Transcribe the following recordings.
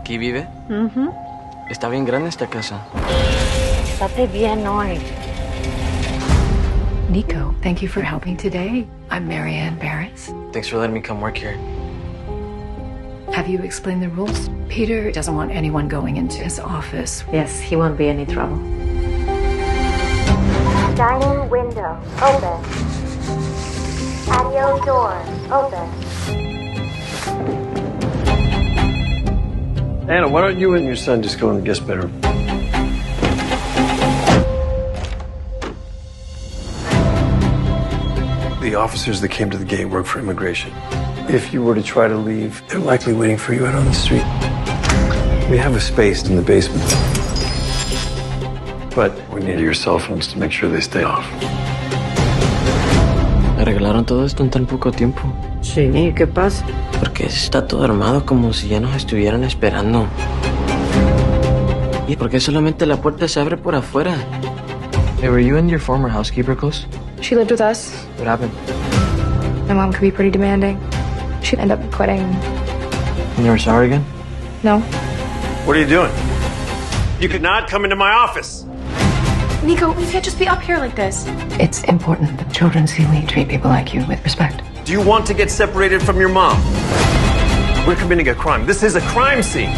¿Aquí vive? Está bien grande esta casa. Pórtate bien hoy. Nico, thank you for helping today. I'm Marianne Barris. Thanks for letting me come work here. Have you explained the rules? Peter doesn't want anyone going into his office. Yes, he won't be any trouble. Dining window, open. Patio door, open. Anna, why don't you and your son just go in the guest bedroom? The officers that came to the gate work for immigration. If you were to try to leave, they're likely waiting for you out on the street. We have a space in the basement. But we need your cell phones to make sure they stay off. ¿Arreglaron todo esto en tan poco tiempo? Sí, ¿y qué pasa? Porque está todo armado como si ya nos estuvieran esperando. ¿Y por qué solamente la puerta se abre por afuera? Hey, were you and your former housekeeper close? She lived with us. What happened? My mom could be pretty demanding. She'd end up quitting. You never saw her again? No. What are you doing? You could not come into my office. Nico, we can't just be up here like this. It's important that children see we treat people like you with respect. Do you want to get separated from your mom? We're committing a crime. This is a crime scene.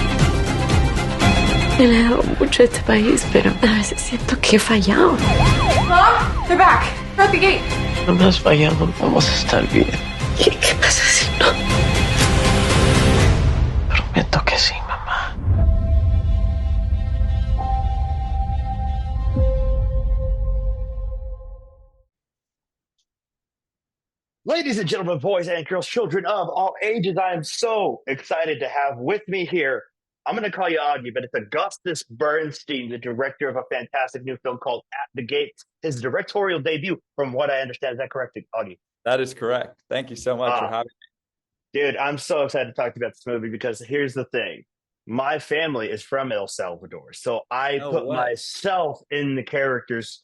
Me alegro mucho de este país, pero a veces siento que he fallado. Mom, they're back. They're at the gate. No me has fallado, vamos a estar bien. ¿Qué pasa si no? Prometo que sí, mamá. Ladies and gentlemen, boys and girls, children of all ages, I am so excited to have with me here. I'm going to call you Augie, but it's Augustus Bernstein, the director of a fantastic new film called At the Gates. His directorial debut, from what I understand. Is that correct, Augie? That is correct. Thank you so much for having me. Dude, I'm so excited to talk to you about this movie because here's the thing. My family is from El Salvador, so I put myself in the characters.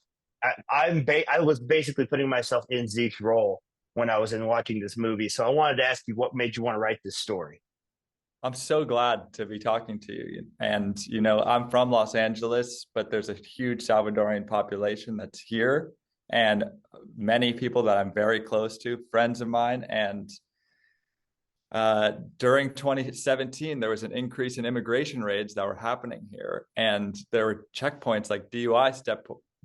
I was basically putting myself in Zeke's role when I was watching this movie. So I wanted to ask you, what made you want to write this story? I'm so glad to be talking to you. And, you know, I'm from Los Angeles, but there's a huge Salvadorian population that's here and many people that I'm very close to, friends of mine. And during 2017, there was an increase in immigration raids that were happening here. And there were checkpoints like DUI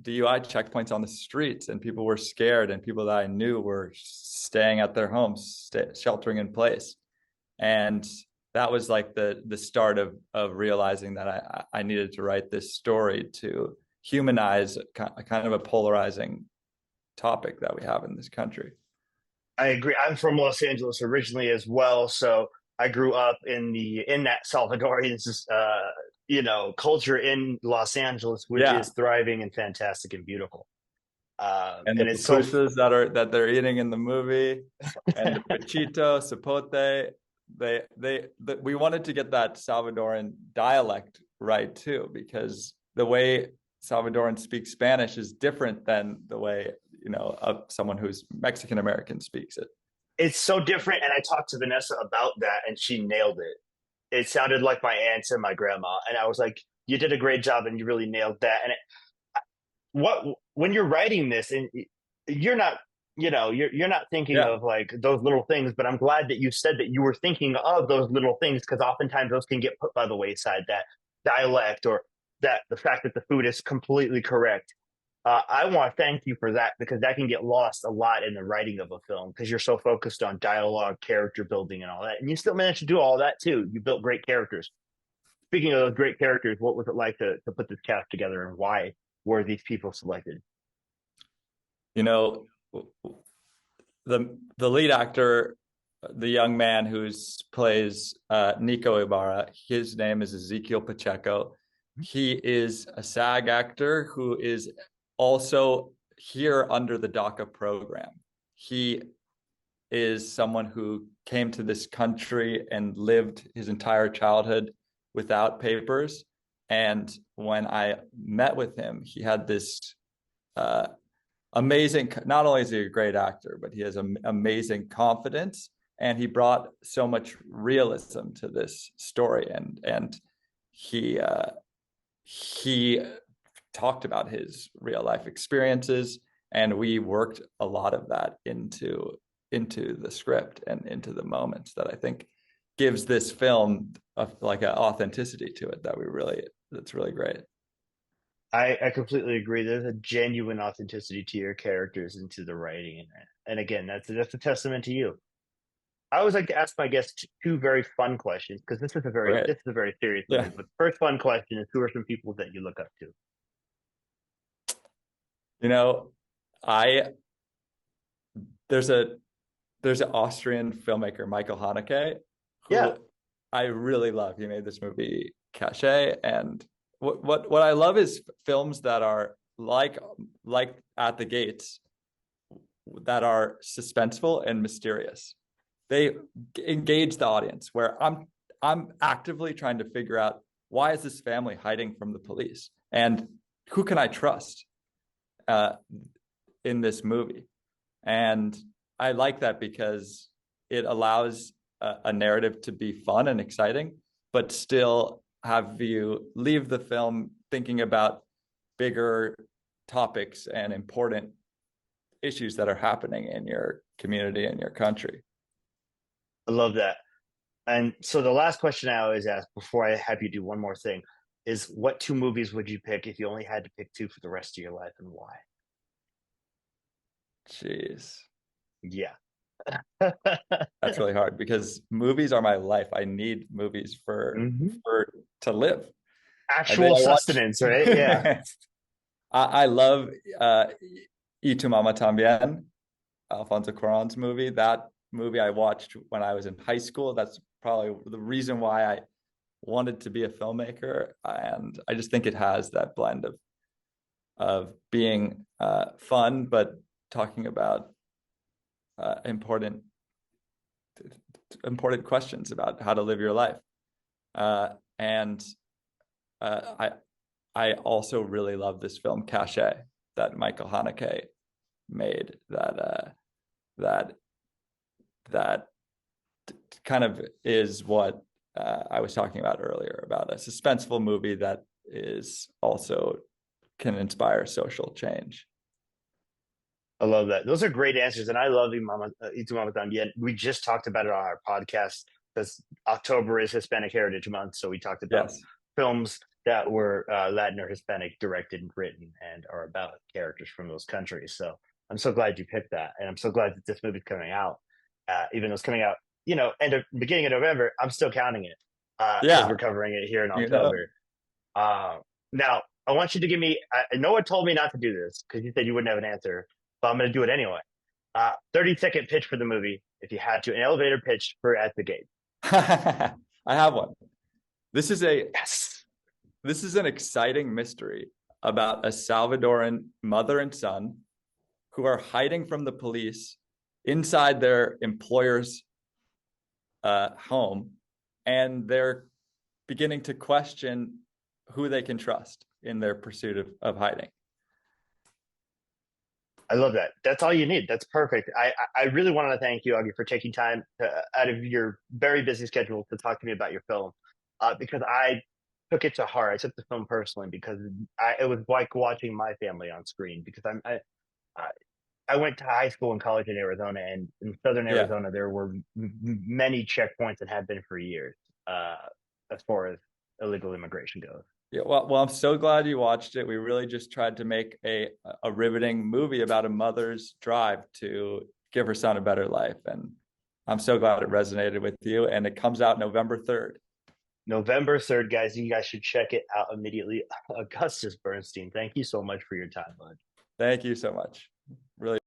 checkpoints on the streets, and people were scared, and people that I knew were staying at their homes, sheltering in place. And that was like the start of realizing that I needed to write this story to humanize kind of a polarizing topic that we have in this country. I agree. I'm from Los Angeles originally as well, so I grew up in that Salvadorian culture in Los Angeles, which is thriving and fantastic and beautiful. And the pupusas that they're eating in the movie, and the pachito, sapote. We wanted to get that Salvadoran dialect right too, because the way Salvadorans speak Spanish is different than the way, someone who's Mexican American speaks it. It's so different. And I talked to Vanessa about that, and she nailed it. It sounded like my aunts and my grandma. And I was like, you did a great job and you really nailed that. And when you're writing this, and you're not, you're not thinking of like those little things, but I'm glad that you said that you were thinking of those little things, because oftentimes those can get put by the wayside, that dialect or that the fact that the food is completely correct. I want to thank you for that, because that can get lost a lot in the writing of a film, because you're so focused on dialogue, character building, and all that. And you still managed to do all that too. You built great characters. Speaking of those great characters, what was it like to put this cast together, and why were these people selected? The lead actor, the young man who plays Nico Ibarra, his name is Ezekiel Pacheco. He is a SAG actor who is also here under the DACA program. He is someone who came to this country and lived his entire childhood without papers. And when I met with him, he had this amazing, not only is he a great actor, but he has amazing confidence, and he brought so much realism to this story. And he talked about his real life experiences, and we worked a lot of that into the script and into the moments that I think gives this film like an authenticity to it that's really great. I completely agree. There's a genuine authenticity to your characters and to the writing, and again, that's a testament to you. I always like to ask my guests two very fun questions because Right. this is a very serious Yeah. movie. But first fun question is, who are some people that you look up to? You know, I there's an Austrian filmmaker, Michael Haneke, who Yeah, I really love. He made this movie Cachet, and what I love is films that are like At the Gates, that are suspenseful and mysterious. They engage the audience where I'm actively trying to figure out, why is this family hiding from the police, and who can I trust in this movie? And I like that because it allows a narrative to be fun and exciting, but still have you leave the film thinking about bigger topics and important issues that are happening in your community and your country. I love that. And so the last question I always ask before I have you do one more thing is, what two movies would you pick if you only had to pick two for the rest of your life, and why? Jeez. Yeah. That's really hard because movies are my life. I need movies Mhm. for to live. Actual sustenance, right? Yeah. I love Y Tu Mama Tambien, Alfonso Cuarón's movie. That movie I watched when I was in high school. That's probably the reason why I wanted to be a filmmaker, and I just think it has that blend of being fun, but talking about important questions about how to live your life. And I also really love this film Cachet that Michael Haneke made. That kind of is what I was talking about earlier, about a suspenseful movie that is also can inspire social change. I love that. Those are great answers. And I love Y Tu Mama Tambien. We just talked about it on our podcast because October is Hispanic Heritage Month. So we talked about films that were Latin or Hispanic directed and written and are about characters from those countries. So I'm so glad you picked that. And I'm so glad that this movie's coming out. Even though it's coming out, beginning of November, I'm still counting it because we're covering it here in October. Now, I want you to give me, Noah told me not to do this because you said you wouldn't have an answer, but I'm going to do it anyway. 30-second pitch for the movie, if you had to, an elevator pitch for At the Gate. I have one. This is an exciting mystery about a Salvadoran mother and son who are hiding from the police inside their employer's home, and they're beginning to question who they can trust in their pursuit of hiding. I love that. That's all you need. That's perfect. I really want to thank you, Augie, for taking time out of your very busy schedule to talk to me about your film, because I took it to heart. I took the film personally because it was like watching my family on screen. Because I went to high school and college in Arizona, and in southern Arizona, there were many checkpoints and have been for years as far as illegal immigration goes. Yeah, well, I'm so glad you watched it. We really just tried to make a riveting movie about a mother's drive to give her son a better life. And I'm so glad it resonated with you. And it comes out November 3rd. November 3rd, guys. You guys should check it out immediately. Augustus Bernstein, thank you so much for your time, bud. Thank you so much. Really.